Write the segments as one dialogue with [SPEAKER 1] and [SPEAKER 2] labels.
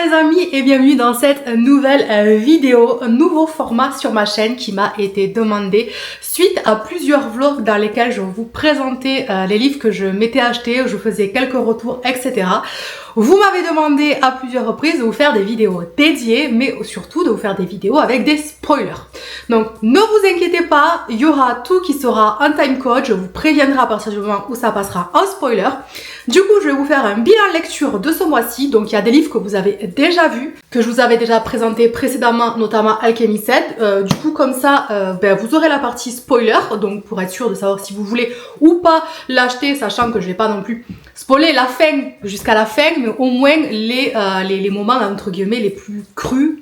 [SPEAKER 1] les amis et bienvenue dans cette nouvelle vidéo, un nouveau format sur ma chaîne qui m'a été demandé suite à plusieurs vlogs dans lesquels je vous présentais les livres que je m'étais achetés, je faisais quelques retours, etc. Vous m'avez demandé à plusieurs reprises de vous faire des vidéos dédiées, mais surtout de vous faire des vidéos avec des spoilers. Donc ne vous inquiétez pas, il y aura tout qui sera en timecode, je vous préviendrai à partir du moment où ça passera en spoiler. Du coup, je vais vous faire un bilan lecture de ce mois-ci. Donc il y a des livres que vous avez déjà vus, que je vous avais déjà présenté précédemment, notamment Alchemy 7. Du coup, comme ça, vous aurez la partie spoiler, donc pour être sûr de savoir si vous voulez ou pas l'acheter, sachant que je vais pas non plus spoiler la fin jusqu'à la fin, mais au moins les moments entre guillemets les plus crus.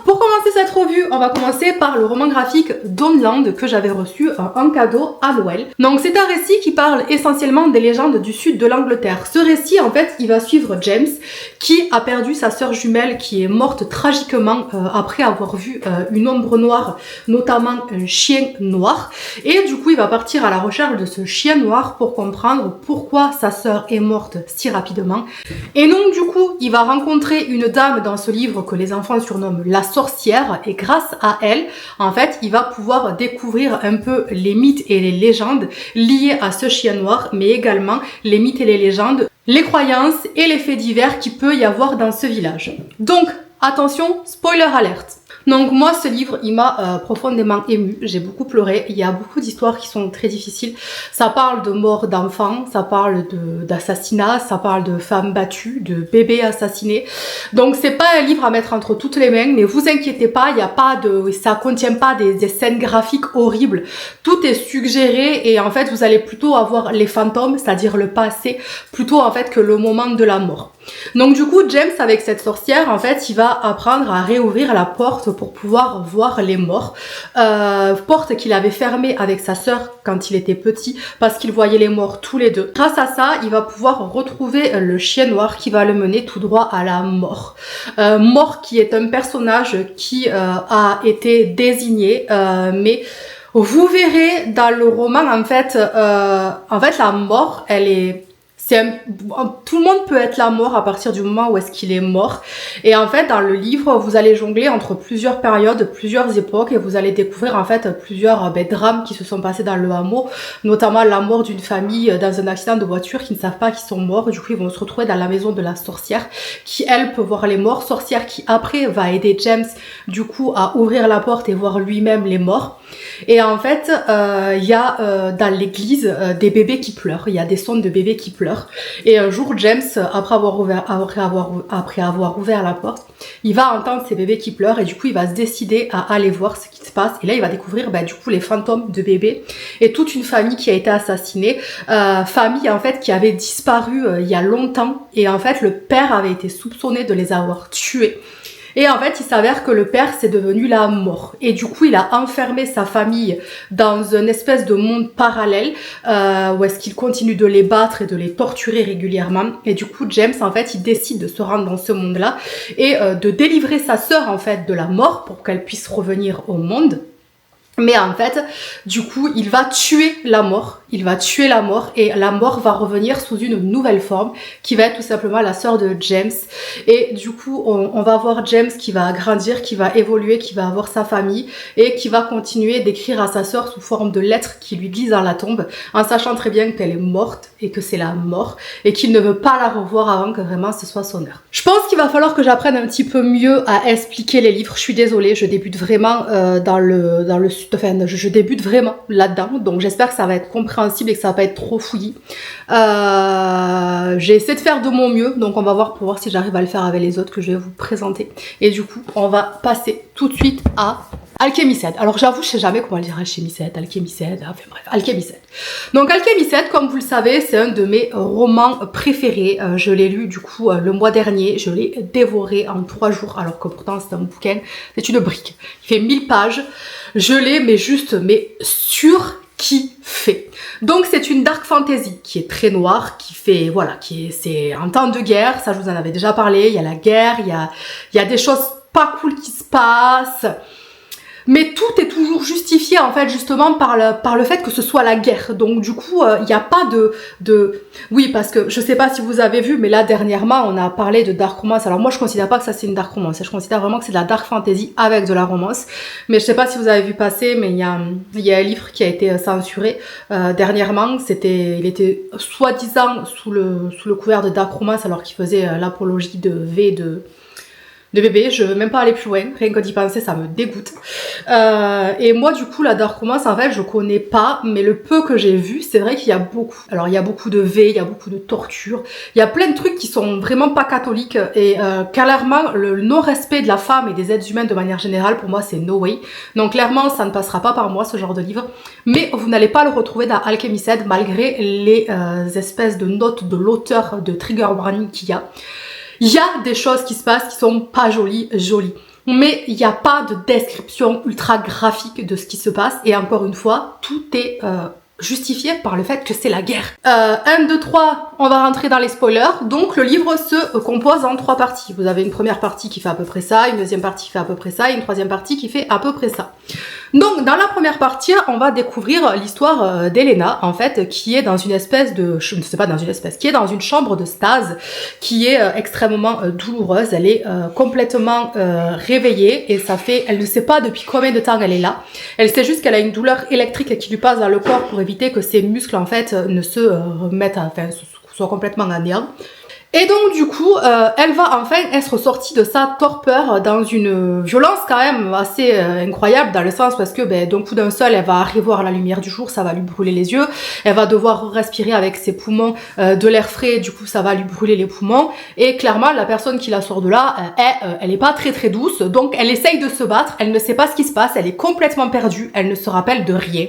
[SPEAKER 1] Pour commencer cette revue, on va commencer par le roman graphique Dawnland que j'avais reçu en cadeau à Noël. Donc c'est un récit qui parle essentiellement des légendes du sud de l'Angleterre. Ce récit, en fait, il va suivre James qui a perdu sa sœur jumelle qui est morte tragiquement après avoir vu une ombre noire, notamment un chien noir. Et du coup, il va partir à la recherche de ce chien noir pour comprendre pourquoi sa sœur est morte si rapidement. Et donc du coup, il va rencontrer une dame dans ce livre que les enfants surnomment la sorcière, et grâce à elle, en fait, il va pouvoir découvrir un peu les mythes et les légendes liées à ce chien noir, mais également les mythes et les légendes, les croyances et les faits divers qu'il peut y avoir dans ce village. Donc, attention, spoiler alerte. Donc moi, ce livre, il m'a profondément émue, j'ai beaucoup pleuré, il y a beaucoup d'histoires qui sont très difficiles. Ça parle de mort d'enfants, ça parle d'assassinats, ça parle de femmes battues, de bébés assassinés. Donc c'est pas un livre à mettre entre toutes les mains, mais vous inquiétez pas, il y a pas de, ça contient pas des scènes graphiques horribles. Tout est suggéré et en fait, vous allez plutôt avoir les fantômes, c'est-à-dire le passé, plutôt en fait que le moment de la mort. Donc du coup, James, avec cette sorcière, en fait, il va apprendre à réouvrir la porte pour pouvoir voir les morts. Porte qu'il avait fermée avec sa sœur quand il était petit parce qu'il voyait les morts tous les deux. Grâce à ça, il va pouvoir retrouver le chien noir qui va le mener tout droit à la mort. Mort qui est un personnage qui a été désigné, mais vous verrez dans le roman, en fait, la mort, elle est... tout le monde peut être la mort à partir du moment où est-ce qu'il est mort. Et en fait, dans le livre, vous allez jongler entre plusieurs périodes, plusieurs époques, et vous allez découvrir en fait plusieurs drames qui se sont passés dans le hameau, notamment la mort d'une famille dans un accident de voiture qui ne savent pas qu'ils sont morts. Du coup, ils vont se retrouver dans la maison de la sorcière qui, elle, peut voir les morts. Sorcière qui, après, va aider James, du coup, à ouvrir la porte et voir lui-même les morts. Et en fait, il y a dans l'église des bébés qui pleurent. Il y a des sons de bébés qui pleurent. Et un jour, James, après avoir ouvert la porte, il va entendre ces bébés qui pleurent et du coup, il va se décider à aller voir ce qui se passe. Et là, il va découvrir du coup les fantômes de bébés et toute une famille qui a été assassinée. Famille en fait qui avait disparu il y a longtemps et en fait, le père avait été soupçonné de les avoir tués. Et en fait, il s'avère que le père, c'est devenu la mort. Et du coup, il a enfermé sa famille dans une espèce de monde parallèle où est-ce qu'il continue de les battre et de les torturer régulièrement. Et du coup, James, en fait, il décide de se rendre dans ce monde-là et de délivrer sa sœur, en fait, de la mort pour qu'elle puisse revenir au monde. Mais en fait, du coup, il va tuer la mort. Il va tuer la mort et la mort va revenir sous une nouvelle forme qui va être tout simplement la sœur de James. Et du coup, on va voir James qui va grandir, qui va évoluer, qui va avoir sa famille et qui va continuer d'écrire à sa sœur sous forme de lettres qui lui glissent dans la tombe en sachant très bien qu'elle est morte et que c'est la mort et qu'il ne veut pas la revoir avant que vraiment ce soit son heure. Je pense qu'il va falloir que j'apprenne un petit peu mieux à expliquer les livres. Je suis désolée, je débute vraiment je débute vraiment là-dedans, donc j'espère que ça va être compréhensible et que ça va pas être trop fouillis. J'ai essayé de faire de mon mieux, donc on va voir pour voir si j'arrive à le faire avec les autres que je vais vous présenter. Et du coup, on va passer tout de suite à Alchemy 7. Alors j'avoue, je sais jamais comment le dire, Alchemy 7, enfin bref, Alchemy 7. Donc Alchemy 7, comme vous le savez, c'est un de mes romans préférés. Je l'ai lu du coup le mois dernier, je l'ai dévoré en 3 jours, alors que pourtant c'est un bouquin, c'est une brique. Il fait 1000 pages, je l'ai surkiffé. Donc c'est une dark fantasy qui est très noire, c'est un temps de guerre, ça je vous en avais déjà parlé, il y a la guerre, il y a des choses pas cool qui se passent. Mais tout est toujours justifié en fait justement par le fait que ce soit la guerre. Donc du coup, il n'y a pas de... Oui, parce que je sais pas si vous avez vu, mais là dernièrement, on a parlé de dark romance. Alors moi, je considère pas que ça c'est une dark romance. Je considère vraiment que c'est de la dark fantasy avec de la romance. Mais je sais pas si vous avez vu passer, mais il y a un livre qui a été censuré dernièrement. Il était soi-disant sous le couvert de dark romance alors qu'il faisait l'apologie de de bébé, je veux même pas aller plus loin, rien que d'y penser ça me dégoûte. Et moi du coup la dark romance en fait je connais pas, mais le peu que j'ai vu c'est vrai qu'il y a beaucoup. Alors il y a beaucoup de V, il y a beaucoup de torture, il y a plein de trucs qui sont vraiment pas catholiques et clairement le non-respect de la femme et des êtres humains de manière générale pour moi c'est no way. Donc clairement ça ne passera pas par moi ce genre de livre, mais vous n'allez pas le retrouver dans Alchemist malgré les espèces de notes de l'auteur de trigger warning qu'il y a. Il y a des choses qui se passent qui sont pas jolies, mais il n'y a pas de description ultra graphique de ce qui se passe. Et encore une fois, tout est justifié par le fait que c'est la guerre. 1, 2, 3, on va rentrer dans les spoilers. Donc le livre se compose en 3 parties. Vous avez une première partie qui fait à peu près ça, une deuxième partie qui fait à peu près ça, et une troisième partie qui fait à peu près ça. Donc dans la première partie, on va découvrir l'histoire d'Elena, en fait, qui est dans une espèce de... Je ne sais pas dans une espèce, qui est dans une chambre de stase, qui est extrêmement douloureuse. Elle est complètement réveillée, et ça fait... Elle ne sait pas depuis combien de temps elle est là. Elle sait juste qu'elle a une douleur électrique qui lui passe dans le corps pour éviter que ses muscles, en fait, ne se remettent... Enfin, soient complètement en néant. Et donc du coup, elle va enfin être sortie de sa torpeur dans une violence quand même assez incroyable dans le sens parce que d'un coup d'un seul, elle va arriver voir la lumière du jour, ça va lui brûler les yeux, elle va devoir respirer avec ses poumons de l'air frais, du coup ça va lui brûler les poumons et clairement la personne qui la sort de là, elle est pas très très douce, donc elle essaye de se battre, elle ne sait pas ce qui se passe, elle est complètement perdue, elle ne se rappelle de rien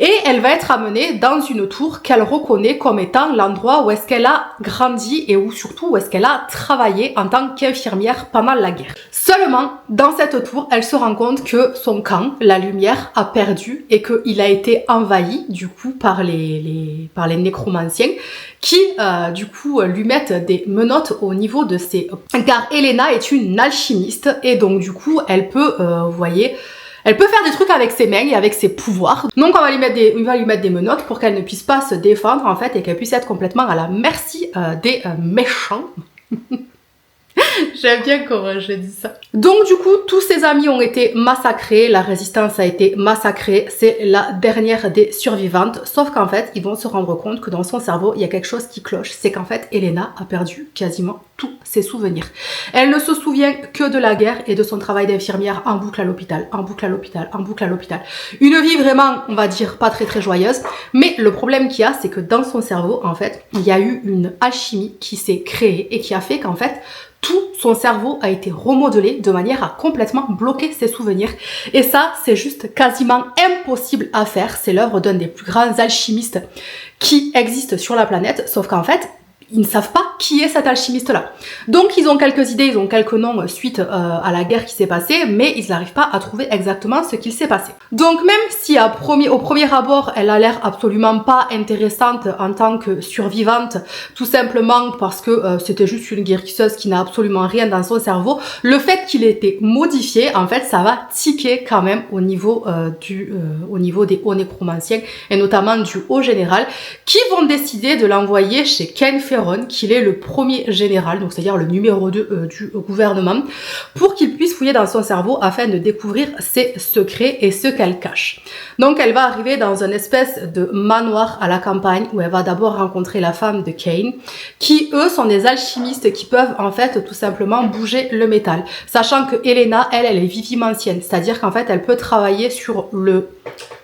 [SPEAKER 1] et elle va être amenée dans une tour qu'elle reconnaît comme étant l'endroit où est-ce qu'elle a grandi et où surtout où est-ce qu'elle a travaillé en tant qu'infirmière pendant la guerre. Seulement, dans cette tour, elle se rend compte que son camp, la lumière, a perdu et qu'il a été envahi du coup par les nécromanciens qui du coup lui mettent des menottes au niveau de ses... Car Elena est une alchimiste et donc du coup elle peut, vous voyez... Elle peut faire des trucs avec ses mains et avec ses pouvoirs. Donc on va lui mettre des menottes pour qu'elle ne puisse pas se défendre en fait et qu'elle puisse être complètement à la merci des méchants. J'aime bien comment je dis ça. Donc du coup, tous ses amis ont été massacrés, la résistance a été massacrée, c'est la dernière des survivantes, sauf qu'en fait, ils vont se rendre compte que dans son cerveau, il y a quelque chose qui cloche, c'est qu'en fait, Elena a perdu quasiment tous ses souvenirs. Elle ne se souvient que de la guerre et de son travail d'infirmière en boucle à l'hôpital, en boucle à l'hôpital, en boucle à l'hôpital. Une vie vraiment, on va dire, pas très très joyeuse, mais le problème qu'il y a, c'est que dans son cerveau, en fait, il y a eu une alchimie qui s'est créée et qui a fait qu'en fait, tout son cerveau a été remodelé de manière à complètement bloquer ses souvenirs. Et ça, c'est juste quasiment impossible à faire. C'est l'œuvre d'un des plus grands alchimistes qui existent sur la planète. Sauf qu'en fait, ils ne savent pas qui est cet alchimiste-là. Donc ils ont quelques idées, ils ont quelques noms suite à la guerre qui s'est passée, mais ils n'arrivent pas à trouver exactement ce qu'il s'est passé. Donc même si au premier abord, elle a l'air absolument pas intéressante en tant que survivante, tout simplement parce que c'était juste une guérisseuse qui n'a absolument rien dans son cerveau, le fait qu'il ait été modifié, en fait, ça va tiquer quand même au niveau des hauts nécromanciens, et notamment du haut général, qui vont décider de l'envoyer chez Ken Ferron, qui est le premier général, donc c'est-à-dire le numéro 2 du gouvernement, pour qu'il puisse fouiller dans son cerveau afin de découvrir ses secrets et ce qu'elle cache. Donc elle va arriver dans une espèce de manoir à la campagne où elle va d'abord rencontrer la femme de Kane, qui eux sont des alchimistes qui peuvent en fait tout simplement bouger le métal. Sachant que Elena, elle est vivimancienne, c'est-à-dire qu'en fait elle peut travailler sur le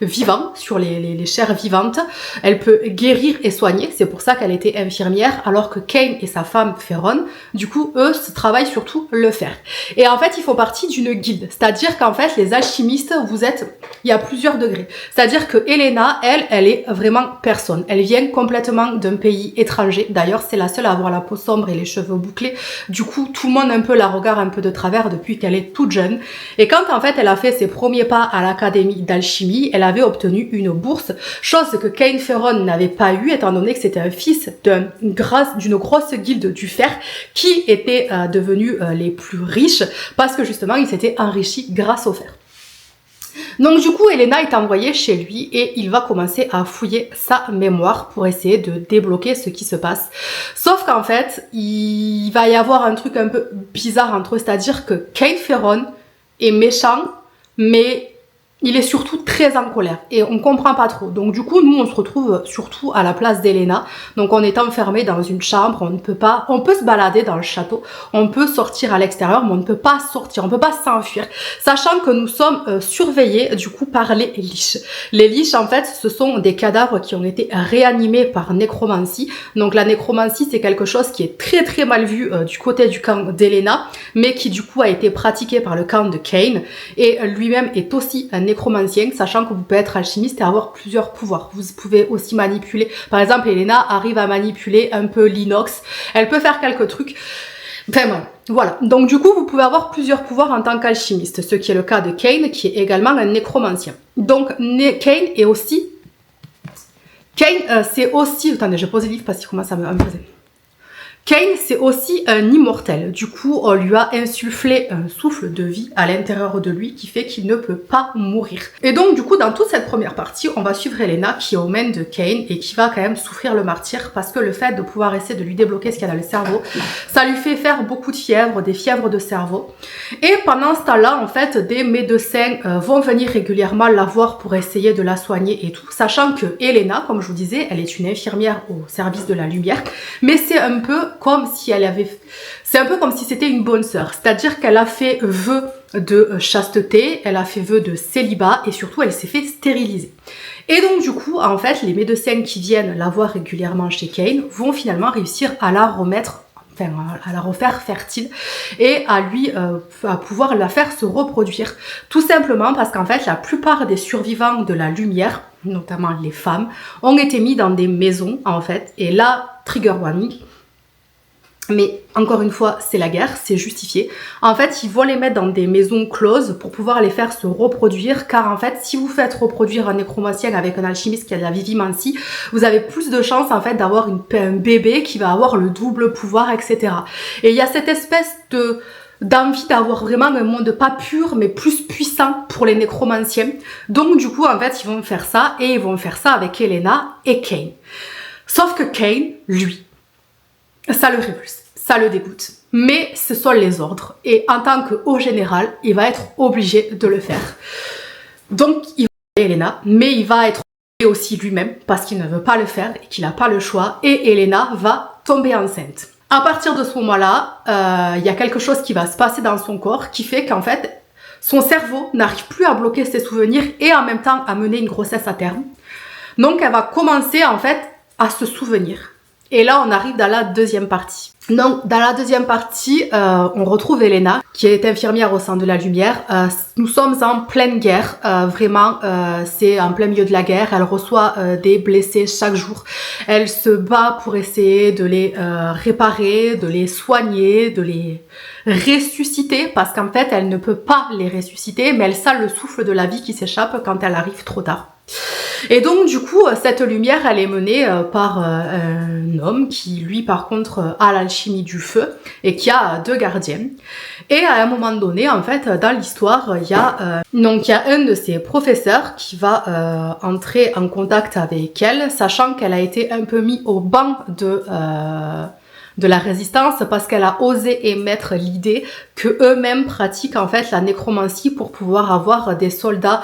[SPEAKER 1] vivant, sur les chairs vivantes, elle peut guérir et soigner, c'est pour ça qu'elle était infirmière, alors que Kane et sa femme Ferron, du coup, eux, travaillent surtout le fer. Et en fait, ils font partie d'une guilde, c'est-à-dire qu'en fait, les alchimistes, il y a plusieurs degrés. C'est-à-dire que Elena, elle est vraiment personne. Elle vient complètement d'un pays étranger. D'ailleurs, c'est la seule à avoir la peau sombre et les cheveux bouclés. Du coup, tout le monde un peu la regarde un peu de travers depuis qu'elle est toute jeune. Et quand en fait, elle a fait ses premiers pas à l'académie d'alchimie, elle avait obtenu une bourse, chose que Kane Ferron n'avait pas eu, étant donné que c'était un fils d'une grosse guilde du fer qui était devenu les plus riches parce que justement il s'était enrichi grâce au fer. Donc du coup, Elena est envoyée chez lui et il va commencer à fouiller sa mémoire pour essayer de débloquer ce qui se passe. Sauf qu'en fait, il va y avoir un truc un peu bizarre entre eux, c'est-à-dire que Kane Ferron est méchant, mais il est surtout très en colère et on comprend pas trop. Donc du coup, nous, on se retrouve surtout à la place d'Elena. Donc on est enfermé dans une chambre, on peut se balader dans le château, on peut sortir à l'extérieur, mais on ne peut pas sortir, on peut pas s'enfuir, sachant que nous sommes surveillés du coup par les liches. Les liches, en fait, ce sont des cadavres qui ont été réanimés par nécromancie. Donc la nécromancie, c'est quelque chose qui est très très mal vu du côté du camp d'Elena, mais qui du coup a été pratiqué par le camp de Kane, et lui-même est aussi un nécromancien, sachant que vous pouvez être alchimiste et avoir plusieurs pouvoirs. Vous pouvez aussi manipuler, par exemple, Elena arrive à manipuler un peu l'inox, elle peut faire quelques trucs. Enfin voilà. Donc du coup, vous pouvez avoir plusieurs pouvoirs en tant qu'alchimiste, ce qui est le cas de Kane, qui est également un nécromancien. Donc Kane est aussi... Kane, c'est aussi... Attendez, je pose les livres parce qu'il commence à me poser. Kane, c'est aussi un immortel. Du coup, on lui a insufflé un souffle de vie à l'intérieur de lui qui fait qu'il ne peut pas mourir. Et donc, du coup, dans toute cette première partie, on va suivre Elena qui est aux mains de Kane et qui va quand même souffrir le martyre parce que le fait de pouvoir essayer de lui débloquer ce qu'il y a dans le cerveau, ça lui fait faire beaucoup de fièvres, des fièvres de cerveau. Et pendant ce temps-là, en fait, des médecins vont venir régulièrement la voir pour essayer de la soigner et tout, sachant que Elena, comme je vous disais, elle est une infirmière au service de la lumière, mais c'est un peu comme si elle avait... C'est un peu comme si c'était une bonne sœur. C'est-à-dire qu'elle a fait vœu de chasteté, elle a fait vœu de célibat et surtout elle s'est fait stériliser. Et donc du coup, en fait, les médecins qui viennent la voir régulièrement chez Kane vont finalement réussir à la remettre, enfin à la refaire fertile et à pouvoir la faire se reproduire. Tout simplement parce qu'en fait, la plupart des survivants de la lumière, notamment les femmes, ont été mis dans des maisons en fait. Et là, trigger warning. Mais encore une fois, c'est la guerre, c'est justifié. En fait, ils vont les mettre dans des maisons closes pour pouvoir les faire se reproduire, car en fait, si vous faites reproduire un nécromancien avec un alchimiste qui a de la vivimancie, vous avez plus de chances en fait d'avoir un bébé qui va avoir le double pouvoir, etc. Et il y a cette espèce d'envie d'avoir vraiment un monde pas pur mais plus puissant pour les nécromanciens. Donc du coup, en fait, ils vont faire ça et ils vont faire ça avec Elena et Kane. Sauf que Kane, lui, ça le répulse, ça le dégoûte. Mais ce sont les ordres. Et en tant que haut général, il va être obligé de le faire. Donc, il va aider Elena, mais il va être obligé aussi lui-même parce qu'il ne veut pas le faire et qu'il n'a pas le choix. Et Elena va tomber enceinte. À partir de ce moment-là, il y a quelque chose qui va se passer dans son corps qui fait qu'en fait, son cerveau n'arrive plus à bloquer ses souvenirs et en même temps à mener une grossesse à terme. Donc, elle va commencer en fait à se souvenir. Et là, on arrive dans la deuxième partie. Donc, dans la deuxième partie, on retrouve Elena, qui est infirmière au sein de la lumière. Nous sommes en pleine guerre, vraiment, c'est en plein milieu de la guerre. Elle reçoit des blessés chaque jour. Elle se bat pour essayer de les réparer, de les soigner, de les ressusciter, parce qu'en fait, elle ne peut pas les ressusciter, mais elle sent le souffle de la vie qui s'échappe quand elle arrive trop tard. Et donc du coup, cette lumière, elle est menée par un homme qui, lui, par contre, a l'alchimie du feu et qui a 2 gardiens. Et à un moment donné, en fait, dans l'histoire, il y a un de ses professeurs qui va entrer en contact avec elle, sachant qu'elle a été un peu mise au banc de la résistance parce qu'elle a osé émettre l'idée que eux-mêmes pratiquent en fait la nécromancie pour pouvoir avoir des soldats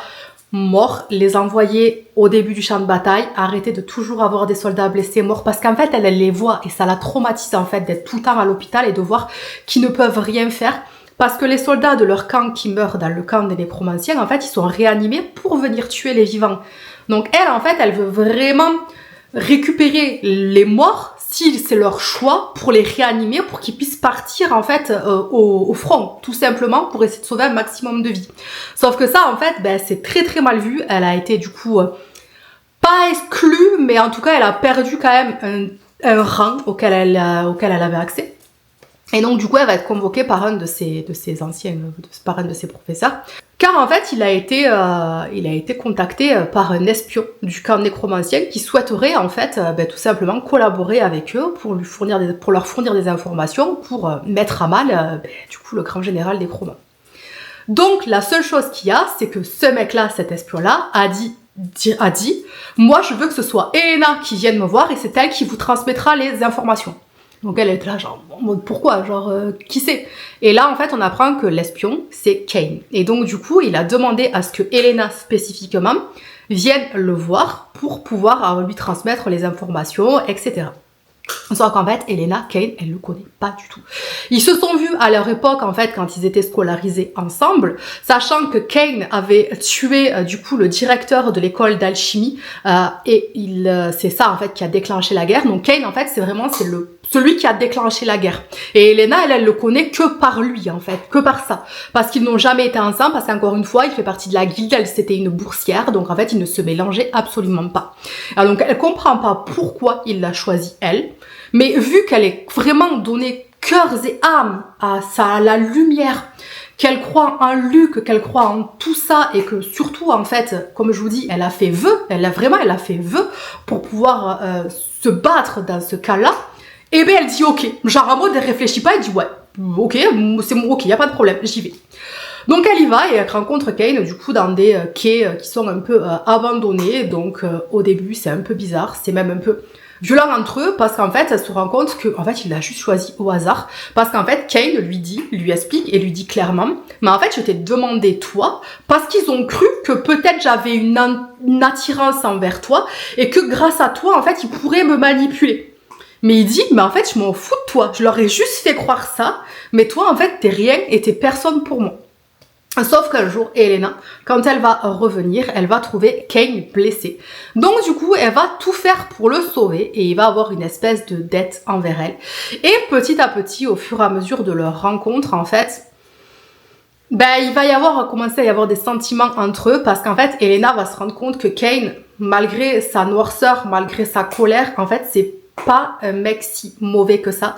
[SPEAKER 1] morts, les envoyer au début du champ de bataille, arrêter de toujours avoir des soldats blessés morts parce qu'en fait elle les voit et ça la traumatise en fait d'être tout le temps à l'hôpital et de voir qu'ils ne peuvent rien faire parce que les soldats de leur camp qui meurent dans le camp des nécromanciens en fait ils sont réanimés pour venir tuer les vivants. Donc elle en fait elle veut vraiment récupérer les morts si c'est leur choix pour les réanimer pour qu'ils puissent partir en fait au front tout simplement pour essayer de sauver un maximum de vie. Sauf que ça en fait c'est très très mal vu. Elle a été du coup pas exclue mais en tout cas elle a perdu quand même un rang auquel elle avait accès. Et donc du coup elle va être convoquée par un de ses anciens, par un de ses professeurs. Car en fait il a été contacté par un espion du camp nécromancien qui souhaiterait en fait tout simplement collaborer avec eux pour leur fournir des informations pour mettre à mal du coup le grand général nécromant. Donc la seule chose qu'il y a, c'est que ce mec-là, cet espion-là, a dit, moi je veux que ce soit Elena qui vienne me voir et c'est elle qui vous transmettra les informations. Donc elle était là genre, en mode pourquoi, genre qui c'est? Et là en fait on apprend que l'espion c'est Kane. Et donc du coup il a demandé à ce que Elena spécifiquement vienne le voir pour pouvoir lui transmettre les informations, etc. Sauf qu'en fait, Elena, Kane, elle le connaît pas du tout. Ils se sont vus à leur époque, en fait, quand ils étaient scolarisés ensemble, sachant que Kane avait tué, du coup, le directeur de l'école d'alchimie, et c'est ça, en fait, qui a déclenché la guerre. Donc Kane, en fait, c'est celui qui a déclenché la guerre. Et Elena, elle le connaît que par lui, en fait, que par ça. Parce qu'ils n'ont jamais été ensemble, parce qu'encore une fois, il fait partie de la guilde, c'était une boursière, donc en fait, ils ne se mélangeaient absolument pas. Alors donc, elle comprend pas pourquoi il l'a choisi, elle. Mais vu qu'elle est vraiment donnée cœurs et âme à la lumière, qu'elle croit en Luc, qu'elle croit en tout ça, et que surtout, en fait, comme je vous dis, elle a fait vœu, elle a fait vœu pour pouvoir se battre dans ce cas-là, et bien elle dit ok. Genre en mode, elle réfléchit pas, elle dit ouais, ok, c'est bon, ok, y a pas de problème, j'y vais. Donc elle y va et elle rencontre Kane du coup dans des quais qui sont un peu abandonnés, donc au début c'est un peu bizarre, c'est même un peu violent entre eux parce qu'en fait elle se rend compte que en fait il l'a juste choisi au hasard parce qu'en fait Kane lui explique et lui dit clairement mais en fait je t'ai demandé toi parce qu'ils ont cru que peut-être j'avais une attirance envers toi et que grâce à toi en fait ils pourraient me manipuler. Mais il dit mais en fait je m'en fous de toi, je leur ai juste fait croire ça, mais toi en fait t'es rien et t'es personne pour moi. Sauf qu'un jour, Elena, quand elle va revenir, elle va trouver Kane blessé. Donc du coup, elle va tout faire pour le sauver et il va avoir une espèce de dette envers elle. Et petit à petit, au fur et à mesure de leur rencontre, en fait, il va commencer à y avoir des sentiments entre eux parce qu'en fait, Elena va se rendre compte que Kane, malgré sa noirceur, malgré sa colère, en fait, c'est pas un mec si mauvais que ça.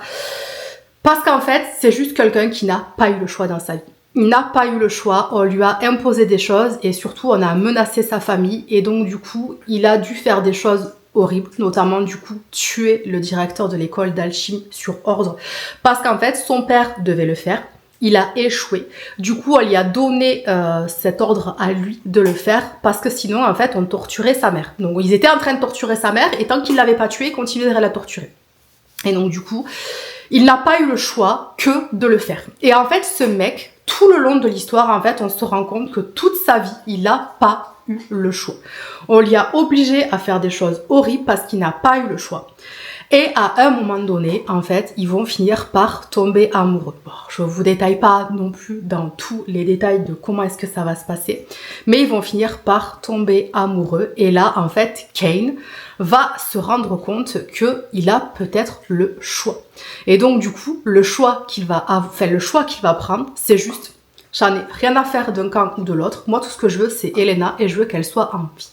[SPEAKER 1] Parce qu'en fait, c'est juste quelqu'un qui n'a pas eu le choix dans sa vie. Il n'a pas eu le choix, on lui a imposé des choses et surtout on a menacé sa famille et donc du coup il a dû faire des choses horribles, notamment du coup tuer le directeur de l'école d'alchimie sur ordre parce qu'en fait son père devait le faire, il a échoué, du coup on lui a donné cet ordre à lui de le faire parce que sinon en fait on torturait sa mère. Donc ils étaient en train de torturer sa mère et tant qu'il l'avait pas tuée, ils continueraient à la torturer. Et donc du coup il n'a pas eu le choix que de le faire. Et en fait ce mec, tout le long de l'histoire, en fait, on se rend compte que toute sa vie, il n'a pas eu le choix. On lui a obligé à faire des choses horribles parce qu'il n'a pas eu le choix. Et à un moment donné, en fait, ils vont finir par tomber amoureux. Bon, je vous détaille pas non plus dans tous les détails de comment est-ce que ça va se passer, mais ils vont finir par tomber amoureux. Et là, en fait, Kane va se rendre compte qu'il a peut-être le choix. Et donc, du coup, le choix qu'il va prendre, c'est juste, j'en ai rien à faire d'un camp ou de l'autre. Moi, tout ce que je veux, c'est Elena et je veux qu'elle soit en vie.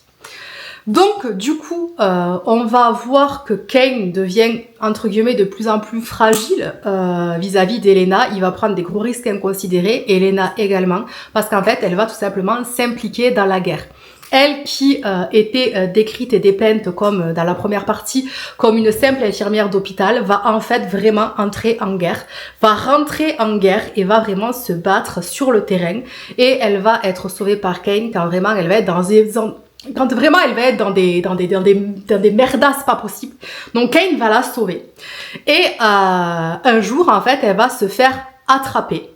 [SPEAKER 1] Donc, du coup, on va voir que Kane devient, entre guillemets, de plus en plus fragile vis-à-vis d'Elena. Il va prendre des gros risques inconsidérés, Elena également, parce qu'en fait, elle va tout simplement s'impliquer dans la guerre. Elle qui était décrite et dépeinte comme dans la première partie comme une simple infirmière d'hôpital va en fait vraiment entrer en guerre, va rentrer en guerre et va vraiment se battre sur le terrain et elle va être sauvée par Kane quand vraiment elle va être dans des merdasses pas possibles. Donc Kane va la sauver. Et un jour en fait elle va se faire attraper.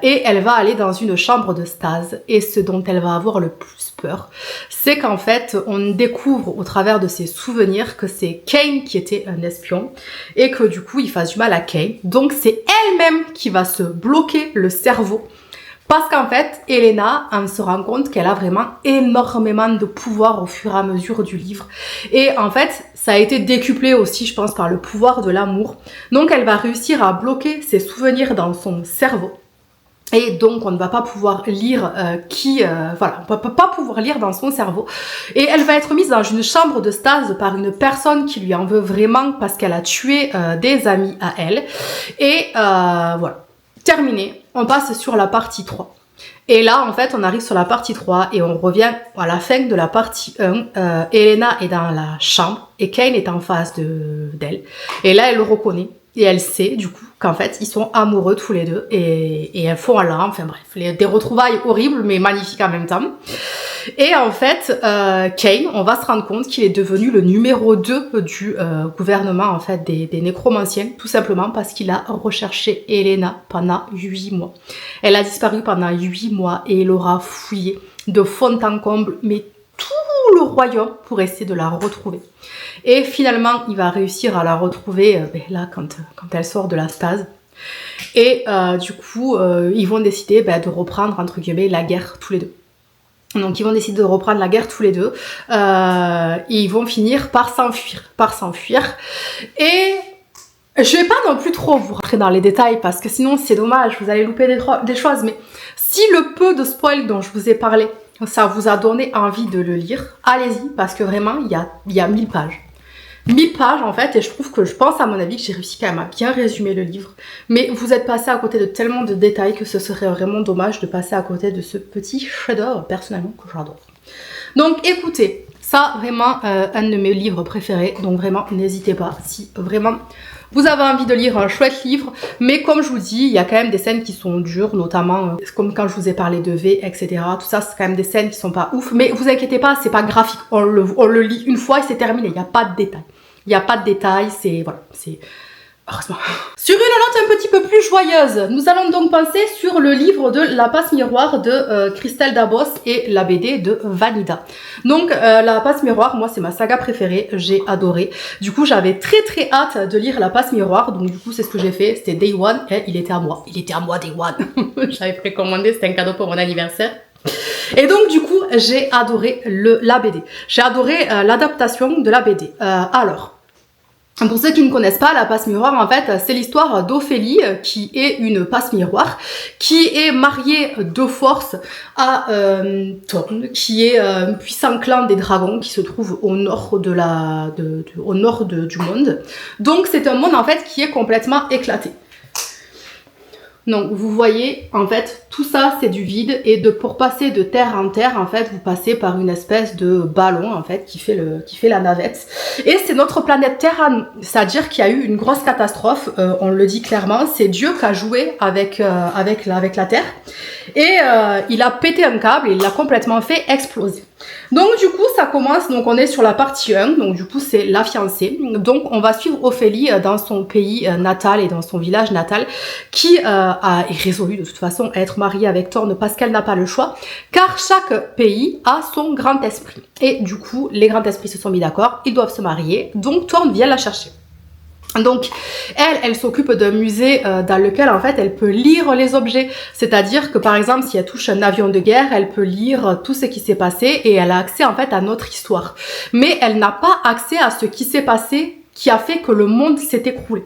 [SPEAKER 1] Et elle va aller dans une chambre de stase et ce dont elle va avoir le plus peur, c'est qu'en fait on découvre au travers de ses souvenirs que c'est Kane qui était un espion et que du coup il fasse du mal à Kane, donc c'est elle-même qui va se bloquer le cerveau parce qu'en fait Elena on se rend compte qu'elle a vraiment énormément de pouvoir au fur et à mesure du livre et en fait ça a été décuplé aussi je pense par le pouvoir de l'amour, donc elle va réussir à bloquer ses souvenirs dans son cerveau et donc on ne va pas pouvoir lire on va pas pouvoir lire dans son cerveau et elle va être mise dans une chambre de stase par une personne qui lui en veut vraiment parce qu'elle a tué des amis à elle et voilà, terminé, on passe sur la partie 3. Et là, en fait, on arrive sur la partie 3 et on revient à la fin de la partie 1. Elena est dans la chambre et Kane est en face d'elle. Et là, elle le reconnaît. et elle sait du coup qu'en fait ils sont amoureux tous les deux et elles font là, enfin bref, des retrouvailles horribles mais magnifiques en même temps. Et en fait, Kane, on va se rendre compte qu'il est devenu le numéro 2 du gouvernement en fait des nécromanciens, tout simplement parce qu'il a recherché Elena pendant 8 mois. Elle a disparu pendant 8 mois et il aura fouillé de fond en comble, mais tout le royaume pour essayer de la retrouver. Et finalement, il va réussir à la retrouver là quand elle sort de la stase. Et du coup, ils vont décider de reprendre entre guillemets la guerre tous les deux. Donc ils vont décider de reprendre la guerre tous les deux. Et ils vont finir par s'enfuir. Et je vais pas non plus trop vous rentrer dans les détails parce que sinon c'est dommage, vous allez louper des choses. Mais si le peu de spoil dont je vous ai parlé, ça vous a donné envie de le lire, allez-y parce que vraiment il y a 1000 pages. 1000 pages en fait, et je pense à mon avis que j'ai réussi quand même à bien résumer le livre, mais vous êtes passé à côté de tellement de détails que ce serait vraiment dommage de passer à côté de ce petit chef-d'œuvre personnellement que j'adore. Donc écoutez, ça vraiment un de mes livres préférés, donc vraiment n'hésitez pas si vraiment vous avez envie de lire un chouette livre, mais comme je vous dis, il y a quand même des scènes qui sont dures, notamment comme quand je vous ai parlé de V, etc. Tout ça, c'est quand même des scènes qui sont pas ouf, mais vous inquiétez pas, c'est pas graphique, on le lit une fois et c'est terminé, il n'y a pas de détails. Il n'y a pas de détails, c'est... Voilà, c'est... Heureusement. Sur une note un petit peu plus joyeuse, nous allons donc penser sur le livre de La Passe Miroir de Christelle Dabos et la BD de Vanida. Donc La Passe Miroir, moi c'est ma saga préférée, j'ai adoré. Du coup j'avais très hâte de lire La Passe Miroir, donc du coup c'est ce que j'ai fait, c'était Day One et il était à moi. Il était à moi Day One. J'avais précommandé, c'était un cadeau pour mon anniversaire. Et donc du coup j'ai adoré la BD. J'ai adoré l'adaptation de la BD. Alors, pour ceux qui ne connaissent pas, la passe miroir, en fait, c'est l'histoire d'Ophélie, qui est une passe miroir, qui est mariée de force à Thorn, qui est un puissant clan des dragons qui se trouve au nord du monde. Donc c'est un monde en fait qui est complètement éclaté. Donc vous voyez, en fait, tout ça c'est du vide et pour passer de terre en terre, en fait, vous passez par une espèce de ballon, en fait, qui fait la navette. Et c'est notre planète Terre, c'est-à-dire qu'il y a eu une grosse catastrophe, on le dit clairement, c'est Dieu qui a joué avec la Terre. Et il a pété un câble et il l'a complètement fait exploser. Donc du coup ça commence, donc on est sur la partie 1, donc du coup c'est la fiancée. Donc on va suivre Ophélie dans son pays natal et dans son village natal qui est résolu de toute façon à être mariée avec Thorn parce qu'elle n'a pas le choix, car chaque pays a son grand esprit. Et du coup les grands esprits se sont mis d'accord, ils doivent se marier, donc Thorn vient la chercher. Donc elle s'occupe d'un musée dans lequel en fait elle peut lire les objets, c'est-à-dire que par exemple si elle touche un avion de guerre, elle peut lire tout ce qui s'est passé et elle a accès en fait à notre histoire. Mais elle n'a pas accès à ce qui s'est passé qui a fait que le monde s'est écroulé.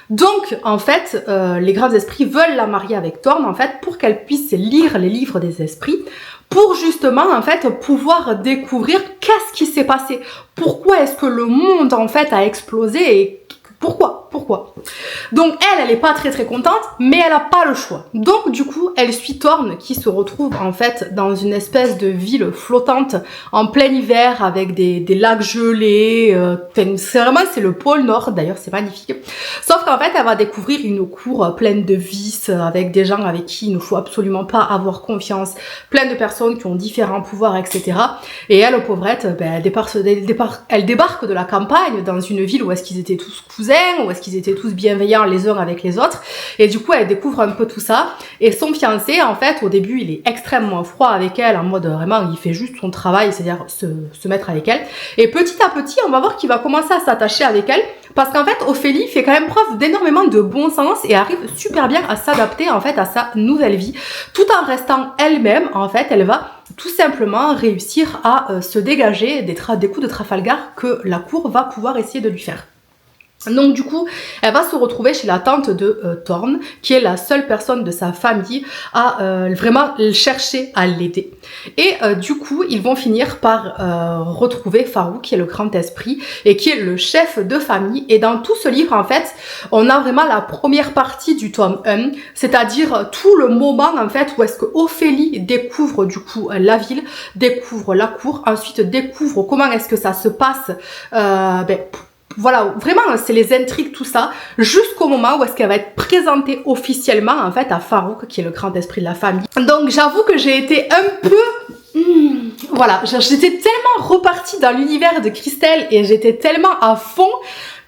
[SPEAKER 1] Donc en fait les grands esprits veulent la marier avec Thorn en fait pour qu'elle puisse lire les livres des esprits, pour justement en fait pouvoir découvrir qu'est-ce qui s'est passé, pourquoi est-ce que le monde en fait a explosé et pourquoi Donc elle est pas très contente, mais elle a pas le choix. Donc du coup, elle suit Thorn qui se retrouve en fait dans une espèce de ville flottante en plein hiver avec des lacs gelés. C'est le pôle Nord, d'ailleurs c'est magnifique. Sauf qu'en fait, elle va découvrir une cour pleine de vices avec des gens avec qui il ne faut absolument pas avoir confiance, plein de personnes qui ont différents pouvoirs, etc. Et elle, pauvrette, elle débarque de la campagne dans une ville où est-ce qu'ils étaient tous cousins, où est-ce qu'ils étaient tous bienveillants les uns avec les autres, et du coup elle découvre un peu tout ça, et son fiancé en fait au début il est extrêmement froid avec elle, en mode vraiment il fait juste son travail, c'est-à-dire se mettre avec elle, et petit à petit on va voir qu'il va commencer à s'attacher avec elle, parce qu'en fait Ophélie fait quand même preuve d'énormément de bon sens et arrive super bien à s'adapter en fait à sa nouvelle vie, tout en restant elle-même. En fait elle va tout simplement réussir à se dégager des coups de Trafalgar que la cour va pouvoir essayer de lui faire. Donc du coup, elle va se retrouver chez la tante de Thorn, qui est la seule personne de sa famille à vraiment chercher à l'aider. Et du coup, ils vont finir par retrouver Farouk, qui est le grand esprit, et qui est le chef de famille. Et dans tout ce livre, en fait, on a vraiment la première partie du tome 1, c'est-à-dire tout le moment, en fait, où est-ce que Ophélie découvre du coup la ville, découvre la cour, ensuite découvre comment est-ce que ça se passe, voilà, vraiment, c'est les intrigues, tout ça, jusqu'au moment où est-ce qu'elle va être présentée officiellement, en fait, à Farouk, qui est le grand esprit de la famille. Donc, j'avoue que j'ai été un peu... voilà, j'étais tellement repartie dans l'univers de Christelle et j'étais tellement à fond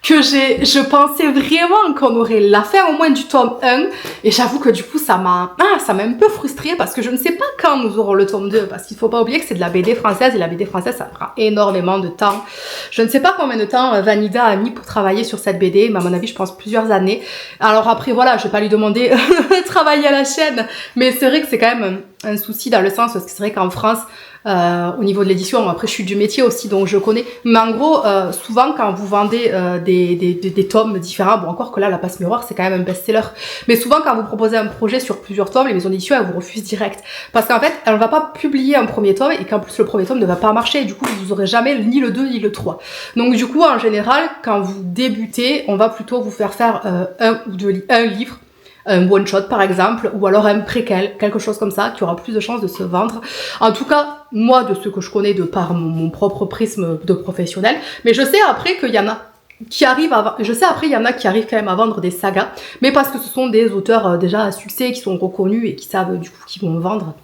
[SPEAKER 1] que je pensais vraiment qu'on aurait la fin au moins du tome 1 et j'avoue que du coup ça m'a un peu frustrée parce que je ne sais pas quand nous aurons le tome 2 parce qu'il faut pas oublier que c'est de la BD française et la BD française ça prend énormément de temps. Je ne sais pas combien de temps Vanida a mis pour travailler sur cette BD, mais à mon avis je pense plusieurs années. Alors après voilà, je vais pas lui demander de travailler à la chaîne, mais c'est vrai que c'est quand même un souci dans le sens parce que c'est vrai qu'en France au niveau de l'édition, après je suis du métier aussi donc je connais, mais en gros souvent quand vous vendez des tomes différents, bon encore que là la passe miroir c'est quand même un best-seller, mais souvent quand vous proposez un projet sur plusieurs tomes, les maisons d'édition elles vous refusent direct, parce qu'en fait elle ne va pas publier un premier tome et qu'en plus le premier tome ne va pas marcher et du coup vous aurez jamais ni le 2 ni le 3. Donc du coup en général quand vous débutez on va plutôt vous faire un livre, un one shot par exemple, ou alors un préquel, quelque chose comme ça, qui aura plus de chances de se vendre. En tout cas, moi, de ce que je connais de par mon propre prisme de professionnel, mais je sais après qu'il y en a qui arrivent il y en a qui arrivent quand même à vendre des sagas, mais parce que ce sont des auteurs déjà à succès, qui sont reconnus et qui savent du coup qu'ils vont vendre.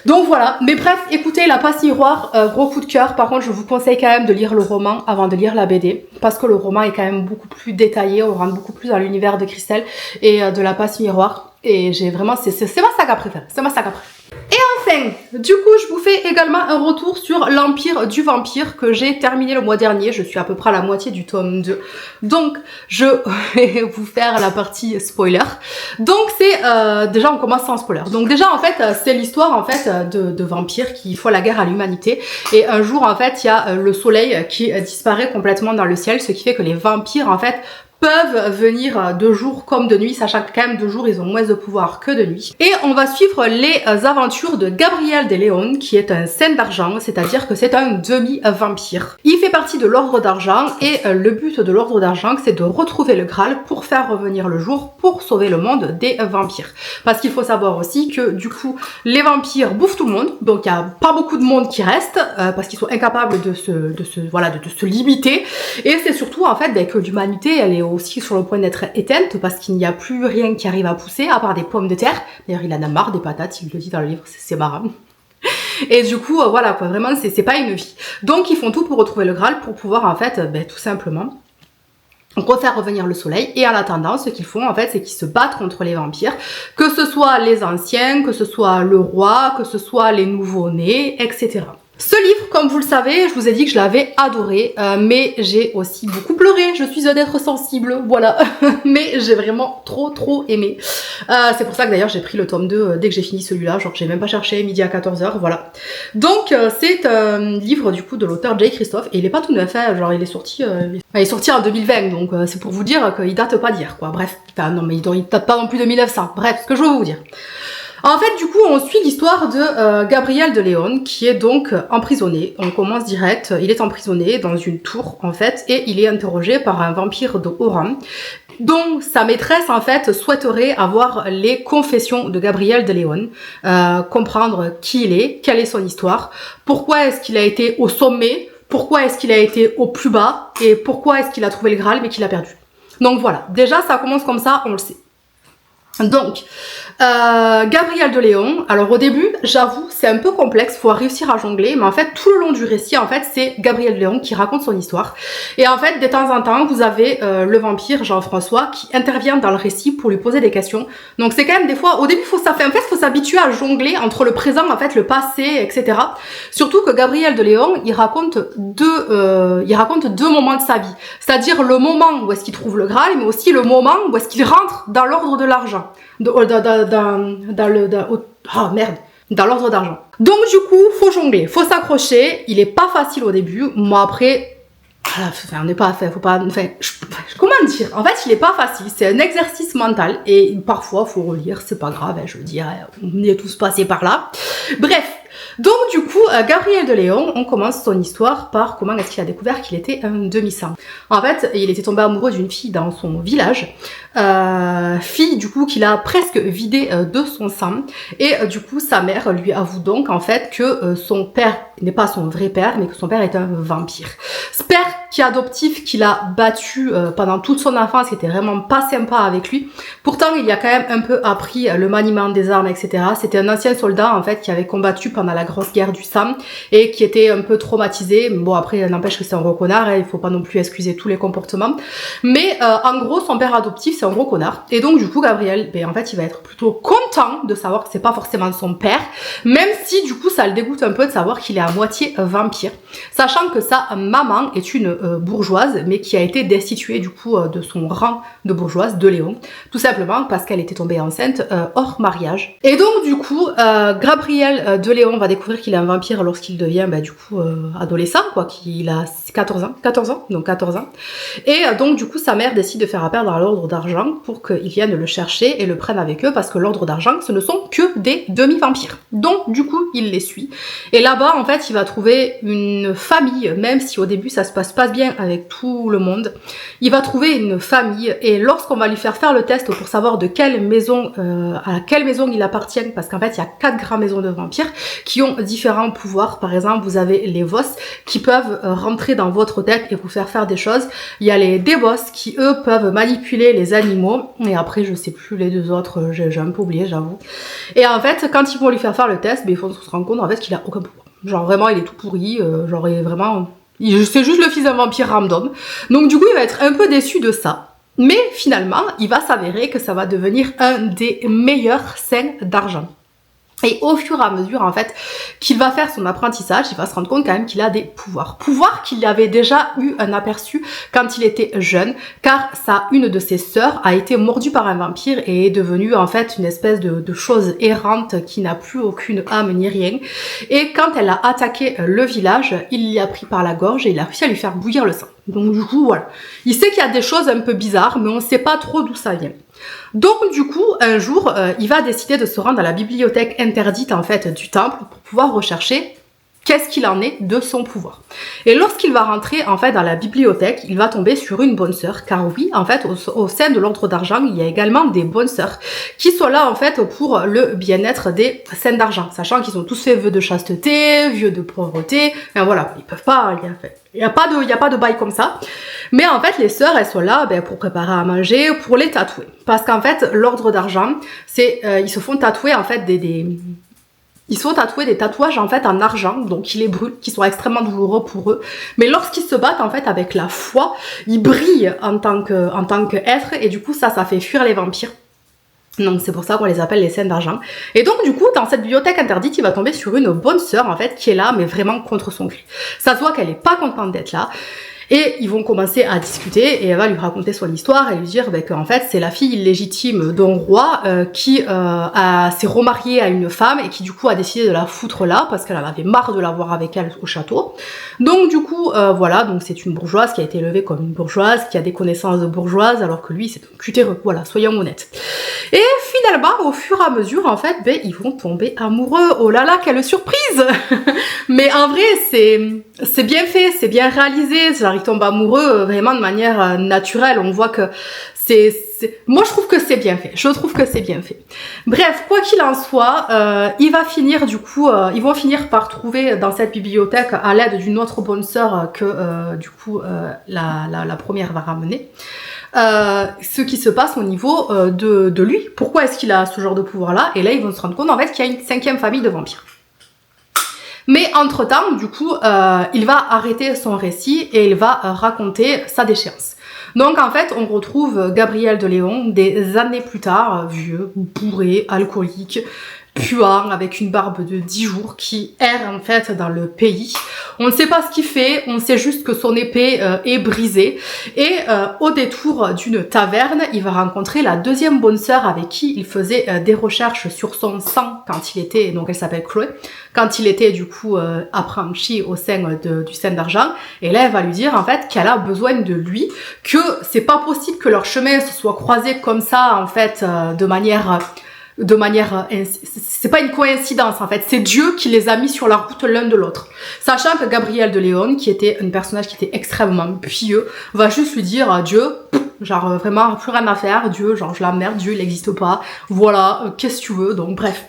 [SPEAKER 1] Donc voilà, mais bref, écoutez, La Passe Miroir, gros coup de cœur. Par contre, je vous conseille quand même de lire le roman avant de lire la BD, parce que le roman est quand même beaucoup plus détaillé, on rentre beaucoup plus dans l'univers de Christelle et de La Passe Miroir. Et j'ai vraiment, c'est ma saga préférée, c'est ma saga préférée. Et enfin, du coup, je vous fais également un retour sur l'Empire du Vampire que j'ai terminé le mois dernier. Je suis à peu près à la moitié du tome 2. Donc, je vais vous faire la partie spoiler. Donc, c'est... déjà, on commence sans spoiler. Donc, déjà, en fait, c'est l'histoire, en fait, de vampires qui font la guerre à l'humanité. Et un jour, en fait, il y a le soleil qui disparaît complètement dans le ciel, ce qui fait que les vampires, en fait, peuvent venir de jour comme de nuit, sachant que quand même de jour ils ont moins de pouvoir que de nuit. Et on va suivre les aventures de Gabriel de Leon, qui est un saint d'argent, c'est-à-dire que c'est un demi-vampire. Il fait partie de l'ordre d'argent et le but de l'ordre d'argent c'est de retrouver le Graal pour faire revenir le jour, pour sauver le monde des vampires. Parce qu'il faut savoir aussi que du coup les vampires bouffent tout le monde, donc il n'y a pas beaucoup de monde qui reste, parce qu'ils sont incapables de se limiter. Et c'est surtout en fait que l'humanité elle est aussi sur le point d'être éteinte parce qu'il n'y a plus rien qui arrive à pousser à part des pommes de terre. D'ailleurs il en a marre des patates, il le dit dans le livre, c'est marrant. Et du coup voilà quoi, vraiment c'est pas une vie. Donc ils font tout pour retrouver le Graal pour pouvoir en fait tout simplement refaire revenir le soleil. Et en attendant ce qu'ils font en fait c'est qu'ils se battent contre les vampires, que ce soit les anciens, que ce soit le roi, que ce soit les nouveaux-nés, etc. Ce livre, comme vous le savez, je vous ai dit que je l'avais adoré, mais j'ai aussi beaucoup pleuré, je suis un être sensible, voilà, mais j'ai vraiment trop aimé. C'est pour ça que d'ailleurs j'ai pris le tome 2 dès que j'ai fini celui-là, genre j'ai même pas cherché, midi à 14h, voilà. Donc c'est un livre du coup de l'auteur Jay Kristoff, et il est pas tout neuf, hein, genre il est sorti en 2020, donc c'est pour vous dire qu'il date pas d'hier, quoi, bref, enfin non mais il date pas non plus de 1900, bref, ce que je veux vous dire. En fait, du coup, on suit l'histoire de Gabriel de Leon, qui est donc emprisonné. On commence direct, il est emprisonné dans une tour, en fait, et il est interrogé par un vampire de haut rang, dont sa maîtresse, en fait, souhaiterait avoir les confessions de Gabriel de Leon, comprendre qui il est, quelle est son histoire, pourquoi est-ce qu'il a été au sommet, pourquoi est-ce qu'il a été au plus bas, et pourquoi est-ce qu'il a trouvé le Graal, mais qu'il a perdu. Donc voilà, déjà, ça commence comme ça, on le sait. Donc, Gabriel de Leon, alors au début, j'avoue, c'est un peu complexe, faut réussir à jongler, mais en fait, tout le long du récit, en fait, c'est Gabriel de Leon qui raconte son histoire. Et en fait, de temps en temps, vous avez le vampire Jean-François qui intervient dans le récit pour lui poser des questions. Donc c'est quand même des fois, au début, faut s'habituer à jongler entre le présent, en fait, le passé, etc. Surtout que Gabriel de Leon, il raconte deux moments de sa vie. C'est-à-dire le moment où est-ce qu'il trouve le Graal, mais aussi le moment où est-ce qu'il rentre dans l'ordre de l'argent. Dans l'ordre d'argent. Donc du coup, faut jongler, faut s'accrocher. Il est pas facile au début. Moi après, on n'est pas fait, comment dire? En fait, il est pas facile. C'est un exercice mental et parfois faut relire. C'est pas grave, je veux dire, on est tous passés par là. Bref, Donc du coup, Gabriel de Léon, on commence son histoire par comment est-ce qu'il a découvert qu'il était un demi-saint. En fait, il était tombé amoureux d'une fille dans son village, fille du coup qu'il a presque vidée de son sang, et du coup sa mère lui avoue donc en fait que son père n'est pas son vrai père, mais que son père est un vampire. Ce père qui est adoptif, qu'il a battu pendant toute son enfance, qui était vraiment pas sympa avec lui. Pourtant, il y a quand même un peu appris le maniement des armes, etc. C'était un ancien soldat, en fait, qui avait combattu pendant la grosse guerre du sang et qui était un peu traumatisé. Bon, après, n'empêche que c'est un gros connard, hein, il faut pas non plus excuser tous les comportements. Mais en gros, son père adoptif, c'est un gros connard. Et donc, du coup, Gabriel, en fait, il va être plutôt content de savoir que c'est pas forcément son père, même si, du coup, ça le dégoûte un peu de savoir qu'il est à moitié vampire. Sachant que sa maman est une bourgeoise, mais qui a été destituée, du coup, de son rang de bourgeoise, de Léon. Tout simplement parce qu'elle était tombée enceinte hors mariage. Et donc, du coup, Gabriel de Léon va découvrir qu'il est un vampire lorsqu'il devient, du coup, adolescent, quoi, qu'il a 14 ans. Et donc, du coup, sa mère décide de faire appel à l'ordre d'argent pour qu'ils viennent le chercher et le prennent avec eux, parce que l'ordre d'argent, ce ne sont que des demi-vampires. Donc, du coup, il les suit. Et là-bas, en fait, il va trouver une famille, même si au début, ça se passe pas bien avec tout le monde. Il va trouver une famille, et lorsqu'on va lui faire le test pour savoir de quelle maison, à quelle maison il appartient, parce qu'en fait, il y a 4 grandes maisons de vampires qui ont différents pouvoirs. Par exemple, vous avez les Voss qui peuvent rentrer dans votre tête et vous faire des choses. Il y a les Débos qui, eux, peuvent manipuler les animaux. Et après, je sais plus les deux autres, j'ai un peu oublié, j'avoue. Et en fait, quand ils vont lui faire le test, il faut se rendre compte en fait qu'il a aucun pouvoir. Genre vraiment, il est tout pourri, genre il est vraiment... C'est juste le fils d'un vampire random. Donc du coup, il va être un peu déçu de ça. Mais finalement, il va s'avérer que ça va devenir un des meilleurs saints d'argent. Et au fur et à mesure, en fait, qu'il va faire son apprentissage, il va se rendre compte quand même qu'il a des pouvoirs. Pouvoirs qu'il avait déjà eu un aperçu quand il était jeune, car une de ses sœurs a été mordue par un vampire et est devenue en fait une espèce de chose errante qui n'a plus aucune âme ni rien. Et quand elle a attaqué le village, il l'y a pris par la gorge et il a réussi à lui faire bouillir le sang. Donc du coup, voilà. Il sait qu'il y a des choses un peu bizarres, mais on ne sait pas trop d'où ça vient. Donc du coup, un jour, il va décider de se rendre à la bibliothèque interdite en fait du temple pour pouvoir rechercher qu'est-ce qu'il en est de son pouvoir. Et lorsqu'il va rentrer en fait dans la bibliothèque, il va tomber sur une bonne sœur, car oui, en fait, au sein de l'ordre d'argent, il y a également des bonnes sœurs qui sont là en fait pour le bien-être des saints d'argent, sachant qu'ils ont tous fait vœux de chasteté, vœux de pauvreté, et voilà, ils peuvent pas, il y a pas de bail comme ça. Mais en fait, les sœurs, elles sont là pour préparer à manger, pour les tatouer. Parce qu'en fait, l'ordre d'argent, c'est ils se font tatouer en fait ils se font tatouer des tatouages en fait en argent, donc ils les brûlent, qui sont extrêmement douloureux pour eux. Mais lorsqu'ils se battent en fait avec la foi, ils brillent en tant qu'être, et du coup ça fait fuir les vampires. Donc c'est pour ça qu'on les appelle les saints d'argent. Et donc du coup, dans cette bibliothèque interdite, il va tomber sur une bonne sœur en fait, qui est là, mais vraiment contre son gré. Ça se voit qu'elle est pas contente d'être là. Et ils vont commencer à discuter et elle va lui raconter son histoire et lui dire qu'en fait c'est la fille illégitime d'un roi qui s'est remariée à une femme et qui du coup a décidé de la foutre là parce qu'elle en avait marre de l'avoir avec elle au château. Donc du coup voilà, donc c'est une bourgeoise qui a été élevée comme une bourgeoise, qui a des connaissances de bourgeoise alors que lui c'est un cutéreux, voilà, soyons honnêtes. Et finalement au fur et à mesure en fait ils vont tomber amoureux. Oh là là, quelle surprise. Mais en vrai c'est bien fait, c'est bien réalisé, ils tombent amoureux vraiment de manière naturelle. On voit que moi je trouve que c'est bien fait. Je trouve que c'est bien fait. Bref, quoi qu'il en soit, ils vont finir par trouver dans cette bibliothèque, à l'aide d'une autre bonne sœur que la première va ramener, ce qui se passe au niveau de lui. Pourquoi est-ce qu'il a ce genre de pouvoir là? Et là ils vont se rendre compte en fait qu'il y a une 5e famille de vampires. Mais entre-temps, du coup, il va arrêter son récit et il va raconter sa déchéance. Donc en fait, on retrouve Gabriel de Léon des années plus tard, vieux, bourré, alcoolique, puant, avec une barbe de 10 jours, qui erre en fait dans le pays. On ne sait pas ce qu'il fait, on sait juste que son épée est brisée. Et au détour d'une taverne, il va rencontrer la 2e bonne sœur avec qui il faisait des recherches sur son sang quand il était, donc elle s'appelle Chloé, quand il était du coup apprenti au sein du Saint d'Argent. Et là, elle va lui dire en fait qu'elle a besoin de lui, que c'est pas possible que leurs chemins se soient croisés comme ça en fait de manière de manière, c'est pas une coïncidence en fait, c'est Dieu qui les a mis sur la route l'un de l'autre. Sachant que Gabriel de León, qui était un personnage qui était extrêmement pieux, va juste lui dire Dieu, genre vraiment plus rien à faire, Dieu, genre je l'emmerde, Dieu il n'existe pas, voilà, qu'est-ce que tu veux, donc bref.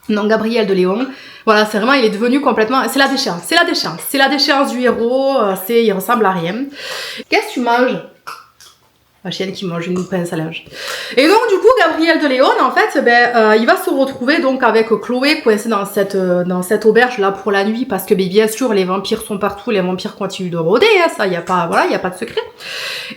[SPEAKER 1] Donc Gabriel de León, voilà, c'est vraiment, il est devenu complètement, c'est la déchéance du héros, il ressemble à rien. Qu'est-ce que tu manges? La chienne qui mange une pince à linge. Et donc du coup Gabriel de León en fait il va se retrouver donc avec Chloé coincé dans cette auberge là pour la nuit parce que bien sûr les vampires sont partout, les vampires continuent de rôder, hein, ça y a pas de secret.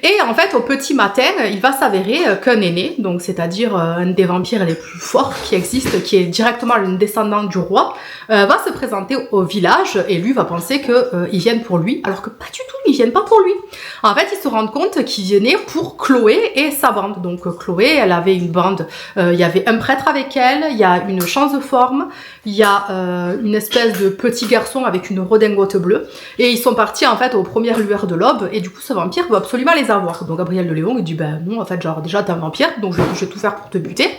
[SPEAKER 1] Et en fait au petit matin il va s'avérer qu'un aîné, donc c'est-à-dire un des vampires les plus forts qui existe, qui est directement le descendant du roi, va se présenter au village et lui va penser que ils viennent pour lui alors que pas du tout, ils viennent pas pour lui. En fait ils se rendent compte qu'ils venaient pour Chloé et sa bande. Donc Chloé, elle avait une bande, il y avait un prêtre avec elle, il y a une change-forme, il y a une espèce de petit garçon avec une redingote bleue, et ils sont partis en fait aux premières lueurs de l'aube, et du coup ce vampire veut absolument les avoir. Donc Gabriel de León il dit ben non en fait genre déjà t'es un vampire, donc je vais tout faire pour te buter.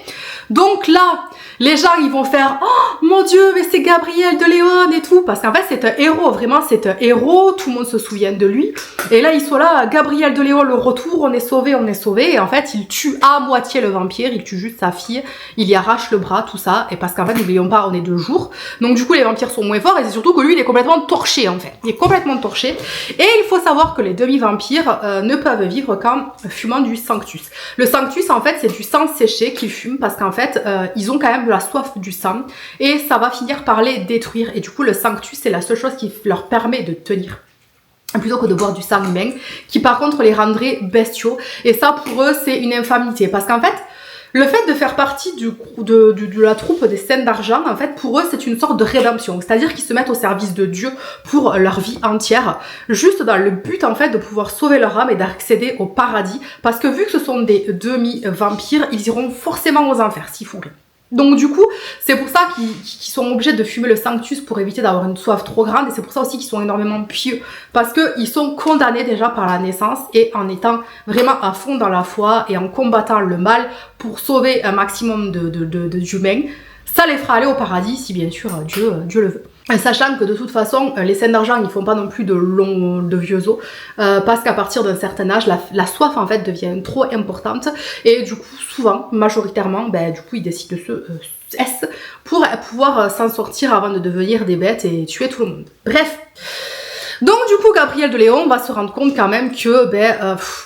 [SPEAKER 1] Donc là, les gens ils vont faire oh mon dieu mais c'est Gabriel de León et tout, parce qu'en fait c'est un héros, vraiment c'est un héros, tout le monde se souvient de lui, et là ils sont là, Gabriel de León le retour, on est sauvé, et en fait il tue à moitié le vampire, il tue juste sa fille, il y arrache le bras, tout ça, et parce qu'en fait n'oublions pas on est de jour, donc du coup les vampires sont moins forts, et c'est surtout que lui il est complètement torché en fait, il est complètement torché, et il faut savoir que les demi-vampires ne peuvent vivre qu'en fumant du sanctus. Le sanctus en fait c'est du sang séché qu'ils fument, parce qu'en fait ils ont quand même de la soif du sang, et ça va finir par les détruire, et du coup le sanctus c'est la seule chose qui leur permet de tenir, plutôt que de boire du sang humain, qui par contre les rendrait bestiaux, et ça pour eux c'est une infamité, parce qu'en fait le fait de faire partie de la troupe des Scènes d'Argent, en fait pour eux c'est une sorte de rédemption, c'est-à-dire qu'ils se mettent au service de Dieu pour leur vie entière, juste dans le but en fait de pouvoir sauver leur âme et d'accéder au paradis, parce que vu que ce sont des demi-vampires, ils iront forcément aux enfers s'ils font rien. Donc du coup, c'est pour ça qu'ils sont obligés de fumer le sanctus pour éviter d'avoir une soif trop grande, et c'est pour ça aussi qu'ils sont énormément pieux, parce qu'ils sont condamnés déjà par la naissance, et en étant vraiment à fond dans la foi et en combattant le mal pour sauver un maximum d'humains, ça les fera aller au paradis si bien sûr Dieu le veut. Sachant que de toute façon, les Scènes d'Argent ils font pas non plus de vieux os, parce qu'à partir d'un certain âge, la soif en fait devient trop importante, et du coup souvent, majoritairement, du coup ils décident de se cesse pour pouvoir s'en sortir avant de devenir des bêtes et tuer tout le monde. Bref. Donc du coup Gabriel de León va se rendre compte quand même que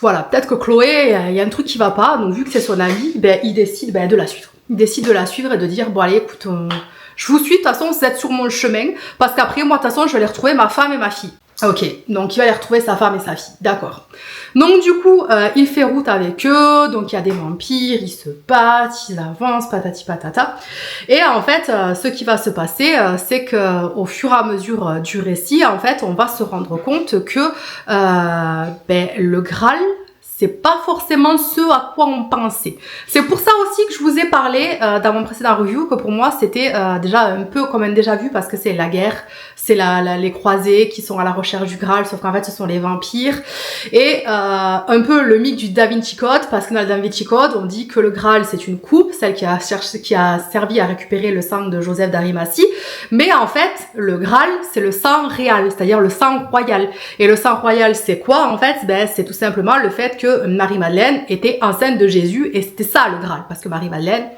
[SPEAKER 1] voilà, peut-être que Chloé, il y a un truc qui va pas, donc vu que c'est son amie, il décide de la suivre. Il décide de la suivre et de dire bon allez écoute, je vous suis, de toute façon vous êtes sur mon chemin, parce qu'après moi de toute façon je vais aller retrouver ma femme et ma fille. Ok, donc il va aller retrouver sa femme et sa fille, d'accord. Donc du coup, il fait route avec eux, donc il y a des vampires, ils se battent, ils avancent, patati patata. Et en fait, ce qui va se passer, c'est que au fur et à mesure du récit, en fait, on va se rendre compte que le Graal, c'est pas forcément ce à quoi on pensait. C'est pour ça aussi que je vous ai parlé dans mon précédent review que pour moi c'était déjà un peu comme un déjà vu, parce que c'est la guerre, c'est les croisés qui sont à la recherche du Graal, sauf qu'en fait ce sont les vampires, et un peu le mythe du Da Vinci Code, parce que dans le Da Vinci Code on dit que le Graal c'est une coupe, celle qui a servi à récupérer le sang de Joseph d'Arimathie, mais en fait le Graal c'est le sang réel, c'est-à-dire le sang royal. Et le sang royal c'est quoi en fait? C'est tout simplement le fait que Marie-Madeleine était enceinte de Jésus, et c'était ça le Graal, parce que Marie-Madeleine,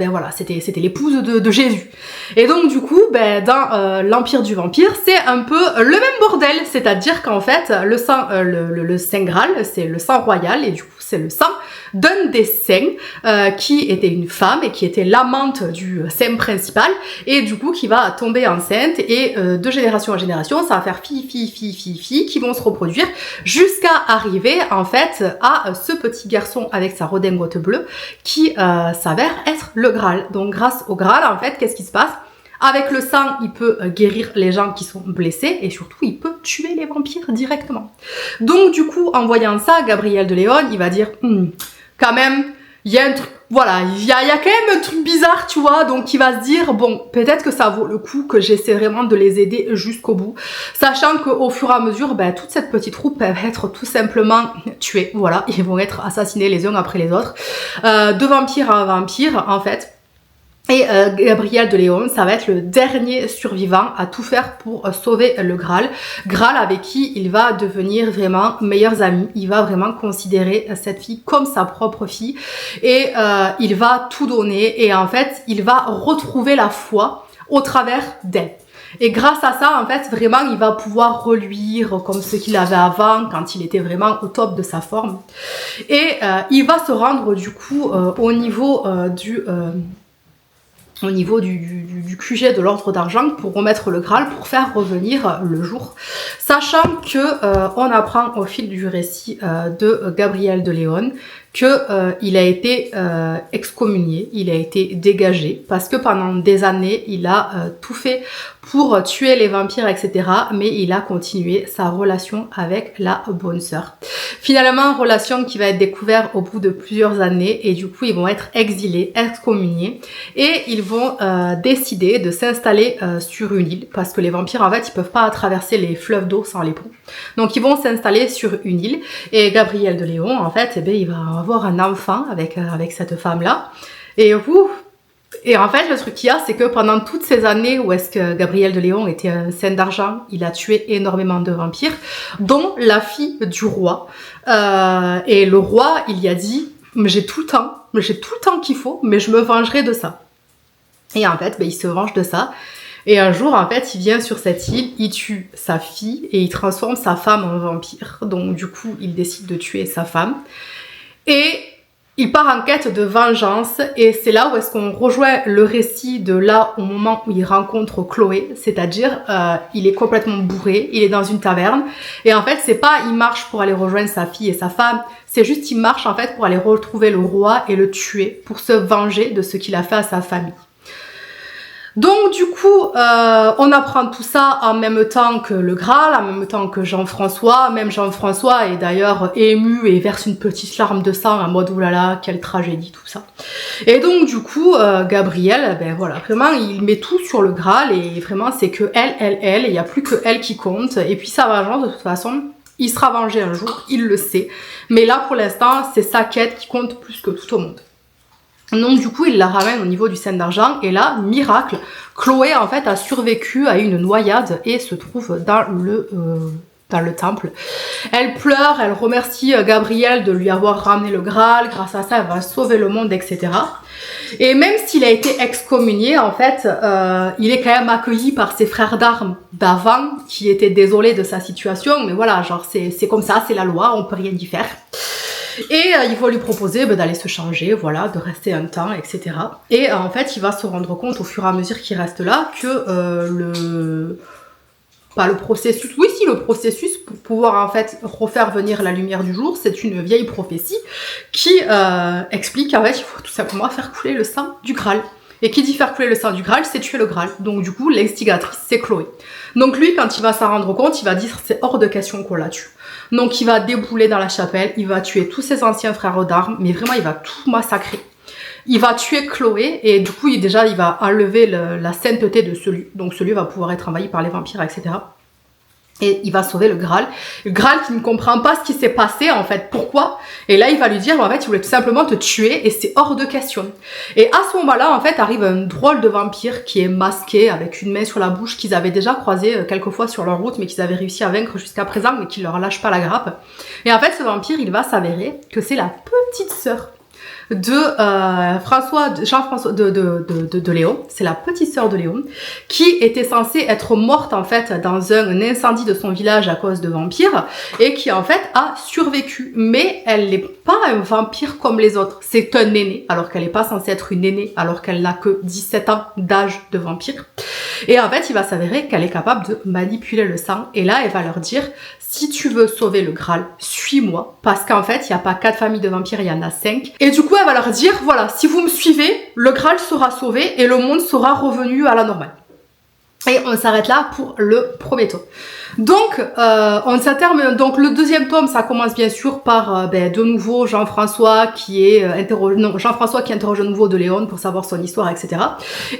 [SPEAKER 1] voilà, c'était l'épouse de Jésus. Et donc du coup, dans l'Empire du Vampire, c'est un peu le même bordel, c'est-à-dire qu'en fait, le sang, le Saint Graal, c'est le sang royal, et du coup, c'est le sang d'un des saints qui était une femme et qui était l'amante du saint principal, et du coup qui va tomber enceinte, et de génération en génération ça va faire filles qui vont se reproduire jusqu'à arriver en fait à ce petit garçon avec sa redingote bleue qui s'avère être le Graal. Donc grâce au Graal en fait, qu'est-ce qui se passe? Avec le sang, il peut guérir les gens qui sont blessés, et surtout, il peut tuer les vampires directement. Donc du coup, en voyant ça, Gabriel de León, il va dire quand même, il y a un truc, voilà, il y a quand même un truc bizarre, tu vois, donc il va se dire, bon, peut-être que ça vaut le coup que j'essaie vraiment de les aider jusqu'au bout, sachant qu'au fur et à mesure, ben, toute cette petite troupe va être tout simplement tuée, voilà, ils vont être assassinés les uns après les autres, de vampire à vampire, en fait. Et Gabriel de Léon, ça va être le dernier survivant à tout faire pour sauver le Graal. Graal avec qui il va devenir vraiment meilleurs amis. Il va vraiment considérer cette fille comme sa propre fille. Et il va tout donner. Et en fait, il va retrouver la foi au travers d'elle. Et grâce à ça, en fait, vraiment, il va pouvoir reluire comme ce qu'il avait avant, quand il était vraiment au top de sa forme. Et il va se rendre, du coup, au niveau du QG de l'ordre d'argent pour remettre le Graal, pour faire revenir le jour. Sachant que on apprend au fil du récit de Gabriel de Léon que il a été excommunié, il a été dégagé, parce que pendant des années, il a tout fait pour tuer les vampires, etc. Mais il a continué sa relation avec la bonne sœur. Finalement, relation qui va être découverte au bout de plusieurs années, et du coup, ils vont être exilés, excommuniés, et ils vont décider de s'installer sur une île, parce que les vampires, en fait, ils peuvent pas traverser les fleuves d'eau sans les ponts. Donc, ils vont s'installer sur une île, et Gabriel de Léon, en fait, eh bien, il va avoir un enfant avec cette femme-là, et en fait, le truc qu'il y a, c'est que pendant toutes ces années où est-ce que Gabriel de Léon était un saint d'argent, il a tué énormément de vampires, dont la fille du roi. Et le roi, il y a dit, j'ai tout le temps qu'il faut, mais je me vengerai de ça. Et en fait, il se venge de ça. Et un jour, en fait, il vient sur cette île, il tue sa fille et il transforme sa femme en vampire. Donc, du coup, il décide de tuer sa femme. Et il part en quête de vengeance, et c'est là où est-ce qu'on rejoint le récit de là au moment où il rencontre Chloé, c'est-à-dire il est complètement bourré, il est dans une taverne, et en fait c'est pas il marche pour aller rejoindre sa fille et sa femme, c'est juste il marche en fait pour aller retrouver le roi et le tuer, pour se venger de ce qu'il a fait à sa famille. Donc du coup, on apprend tout ça en même temps que le Graal, en même temps que Jean-François. Même Jean-François est d'ailleurs ému et verse une petite larme de sang en mode oulala, quelle tragédie, tout ça. Et donc du coup, Gabriel, ben voilà, vraiment il met tout sur le Graal, et vraiment c'est que elle, il n'y a plus que elle qui compte. Et puis sa vengeance, de toute façon, il sera vengé un jour, il le sait. Mais là pour l'instant, c'est sa quête qui compte plus que tout au monde. Donc du coup, il la ramène au niveau du Saint d'argent, et là, miracle, Chloé en fait a survécu à une noyade et se trouve dans le temple. Elle pleure, elle remercie Gabriel de lui avoir ramené le Graal, grâce à ça elle va sauver le monde, etc. Et même s'il a été excommunié, en fait, il est quand même accueilli par ses frères d'armes d'avant, qui étaient désolés de sa situation, mais voilà, genre c'est comme ça, c'est la loi, on peut rien y faire. Et il va lui proposer d'aller se changer, voilà, de rester un temps, etc. Et en fait, il va se rendre compte au fur et à mesure qu'il reste là que le processus pour pouvoir en fait refaire venir la lumière du jour, c'est une vieille prophétie qui explique qu'en fait, il faut tout simplement faire couler le sang du Graal. Et qui dit faire couler le sang du Graal, c'est tuer le Graal. Donc du coup, l'instigatrice, c'est Chloé. Donc lui, quand il va s'en rendre compte, il va dire c'est hors de question qu'on la tue. Donc il va débouler dans la chapelle, il va tuer tous ses anciens frères d'armes, mais vraiment il va tout massacrer. Il va tuer Chloé, et du coup il va enlever la sainteté de celui. Donc celui va pouvoir être envahi par les vampires, etc. Et il va sauver le Graal. Le Graal qui ne comprend pas ce qui s'est passé, en fait. Pourquoi? Et là, il va lui dire, en fait, il voulait tout simplement te tuer, et c'est hors de question. Et à ce moment-là, en fait, arrive un drôle de vampire qui est masqué, avec une main sur la bouche, qu'ils avaient déjà croisé quelques fois sur leur route, mais qu'ils avaient réussi à vaincre jusqu'à présent, mais qui leur lâche pas la grappe. Et en fait, ce vampire, il va s'avérer que c'est la petite sœur de Jean-François de Léon, c'est la petite sœur de Léon, qui était censée être morte en fait dans un incendie de son village à cause de vampires, et qui en fait a survécu. Mais elle n'est pas un vampire comme les autres, c'est un aîné, alors qu'elle n'est pas censée être une aînée, alors qu'elle n'a que 17 ans d'âge de vampire. Et en fait, il va s'avérer qu'elle est capable de manipuler le sang, et là, elle va leur dire, si tu veux sauver le Graal, suis-moi, parce qu'en fait, il n'y a pas 4 familles de vampires, il y en a 5. Et du coup, elle va leur dire, voilà, si vous me suivez, le Graal sera sauvé et le monde sera revenu à la normale. Et on s'arrête là pour le premier tome. Donc, on s'interme. Donc, le deuxième tome, ça commence bien sûr par de nouveau Jean-François qui interroge de nouveau de Léon pour savoir son histoire, etc.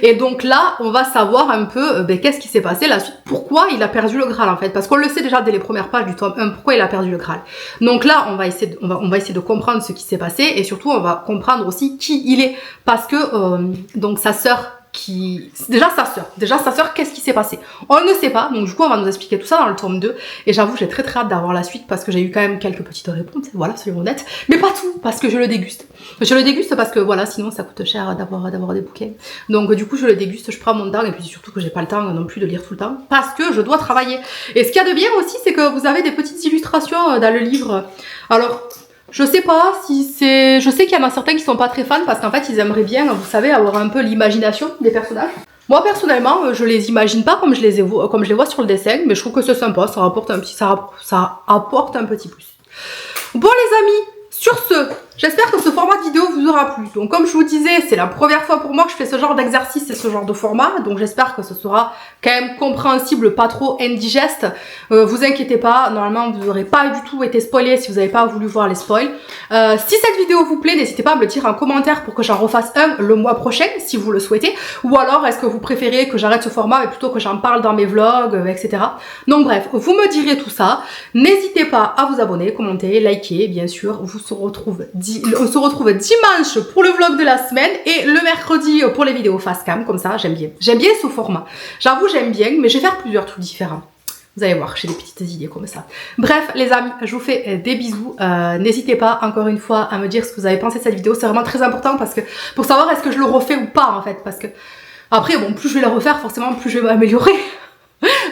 [SPEAKER 1] Et donc là, on va savoir un peu qu'est-ce qui s'est passé, la suite, pourquoi il a perdu le Graal en fait, parce qu'on le sait déjà dès les premières pages du tome 1, pourquoi il a perdu le Graal. Donc là, on va essayer de comprendre ce qui s'est passé et surtout, on va comprendre aussi qui il est, parce que donc sa sœur. Déjà sa sœur, qu'est-ce qui s'est passé? On ne sait pas, donc du coup on va nous expliquer tout ça dans le tome 2, et j'avoue j'ai très hâte d'avoir la suite parce que j'ai eu quand même quelques petites réponses, voilà, soyons honnêtes, mais pas tout, parce que je le déguste parce que voilà, sinon ça coûte cher d'avoir des bouquins, donc du coup je le déguste, je prends mon temps, et puis surtout que j'ai pas le temps non plus de lire tout le temps, parce que je dois travailler. Et ce qu'il y a de bien aussi, c'est que vous avez des petites illustrations dans le livre. Alors je sais pas si c'est... Je sais qu'il y en a certains qui sont pas très fans parce qu'en fait ils aimeraient bien, vous savez, avoir un peu l'imagination des personnages. Moi personnellement, je les imagine pas comme je les vois sur le dessin, mais je trouve que c'est sympa, ça apporte un petit plus. Bon les amis, sur ce, j'espère que ce format de vidéo vous aura plu. Donc comme je vous disais, c'est la première fois pour moi que je fais ce genre d'exercice et ce genre de format. Donc j'espère que ce sera quand même compréhensible, pas trop indigeste. Vous inquiétez pas, normalement vous n'aurez pas du tout été spoilé si vous n'avez pas voulu voir les spoils. Si cette vidéo vous plaît, n'hésitez pas à me le dire en commentaire pour que j'en refasse un le mois prochain, si vous le souhaitez. Ou alors, est-ce que vous préférez que j'arrête ce format, mais plutôt que j'en parle dans mes vlogs, etc. Donc bref, vous me direz tout ça. N'hésitez pas à vous abonner, commenter, liker, bien sûr. On se retrouve dimanche pour le vlog de la semaine et le mercredi pour les vidéos face cam, comme ça, j'aime bien. J'aime bien ce format. J'avoue, j'aime bien, mais je vais faire plusieurs trucs différents. Vous allez voir, j'ai des petites idées comme ça. Bref, les amis, je vous fais des bisous. N'hésitez pas, encore une fois, à me dire ce que vous avez pensé de cette vidéo. C'est vraiment très important parce que pour savoir est-ce que je le refais ou pas, en fait. Parce que après, bon, plus je vais le refaire, forcément, plus je vais m'améliorer.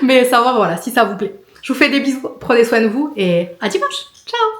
[SPEAKER 1] Mais savoir, voilà, si ça vous plaît. Je vous fais des bisous, prenez soin de vous et à dimanche. Ciao!